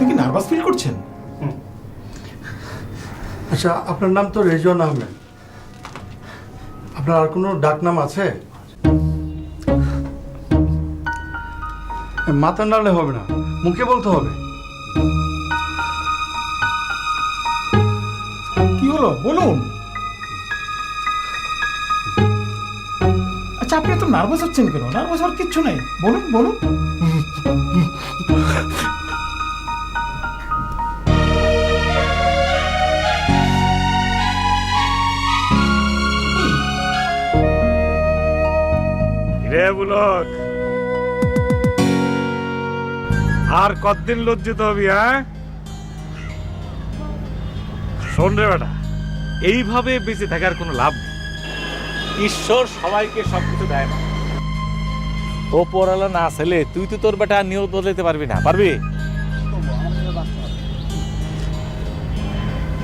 আপনি কি nervous feel করছেন? আচ্ছা, আপনার নাম তো রেজওয়ান আহমেদ, আপনার আর কোনো ডাক নাম আছে? মাথা নাড়লে হবে না, মুখে বলতে হবে। কি হলো বলুন। আচ্ছা, আপনি এত নার্ভাস হচ্ছেন কেন? নার্ভাস হওয়ার কিচ্ছু নেই, বলুন বলুন। রে বুলক, আর কতদিন লজ্জিত হবি? হ্যাঁ শোন রে বেটা, এইভাবে বেঁচে থাকার কোনো লাভ নেই। ঈশ্বর সবাইকে সবকিছু দেয় না। ও পড়ালা না ছেলে, তুই তো তোর বেটা নিয়ত বদলাতে পারবি না। পারবি?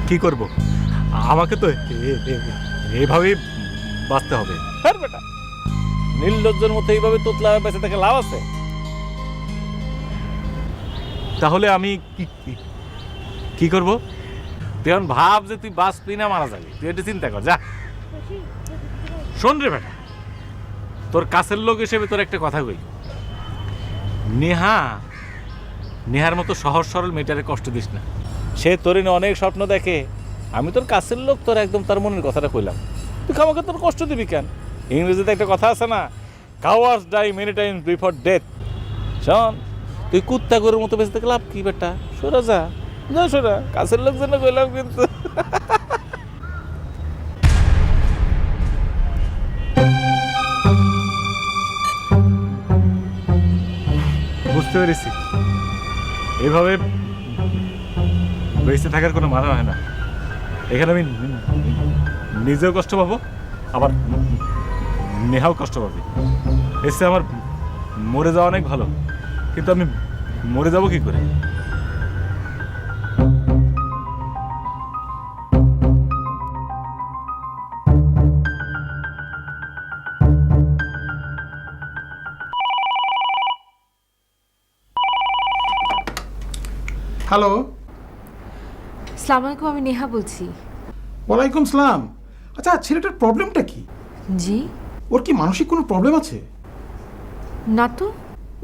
কি করব? আমাকে তো এইভাবেই বাঁচতে হবে। হ্যাঁ বেটা, নির্লজ্জের মতো এইভাবে তোতলা বেঁচে থেকে লাভ আছে? তাহলে আমি কি করব? তুই এখন ভাব যে তুই বাঁচবি না মারা যাবি, তুই এটা চিন্তা কর। যা শোন রে বেটা, তোর কাছের লোক হিসেবে তোর একটা কথা কই। নেহার মতো সহজ সরল মেয়েটারে কষ্ট দিস না। সে তোর অনেক স্বপ্ন দেখে। আমি তোর কাছের লোক, তোর একদম তার মনের কথাটা কইলাম। তুই আমাকে তোর কষ্ট দিবি কেন? ইংরেজিতে একটা কথা আছে না, cowards die many times before death. শোন, তুই কুত্তা গরুর মতো বেঁচে থেকে লাভ কি বেটা? সরা যা, যা সরা। কাছের লোক জন্য কইলাম কিন্তু। বুঝতে পেরেছি, এভাবে বেঁচে থাকার কোনো মানে হয় না। এখানে আমি নিজেও কষ্ট পাবো, আবার নেহাও কষ্ট পাবে। এসে আমার মরে যাওয়া অনেক ভালো, কিন্তু আমি মরে যাব কি করে? হ্যালো। আসসালামু আলাইকুম, আমি নেহা বলছি। ওয়ালাইকুম সালাম। আচ্ছা, ছেলেটার প্রবলেমটা কি? জি? ওর কি মানসিক কোনো প্রবলেম আছে? না তো।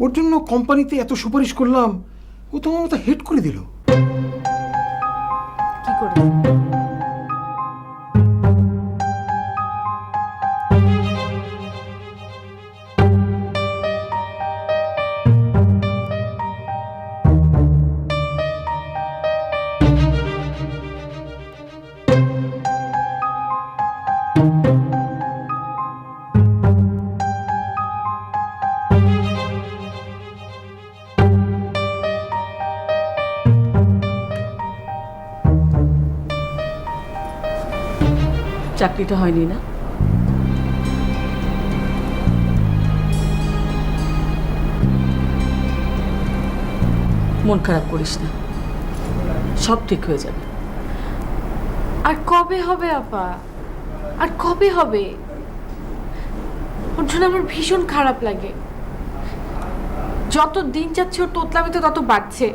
ওর জন্য কোম্পানিতে এত সুপারিশ করলাম, ও তো আমার মতো হেড করে দিল। কি করে? চাকরিটা হয়নি না? মন খারাপ করিস না, সব ঠিক হয়ে যাবে। আর কবে হবে আপা? আর কবে হবে? ওর জন্য আমার ভীষণ খারাপ লাগে। যত দিন যাচ্ছে ওর তোতলামি তো তত বাড়ছে।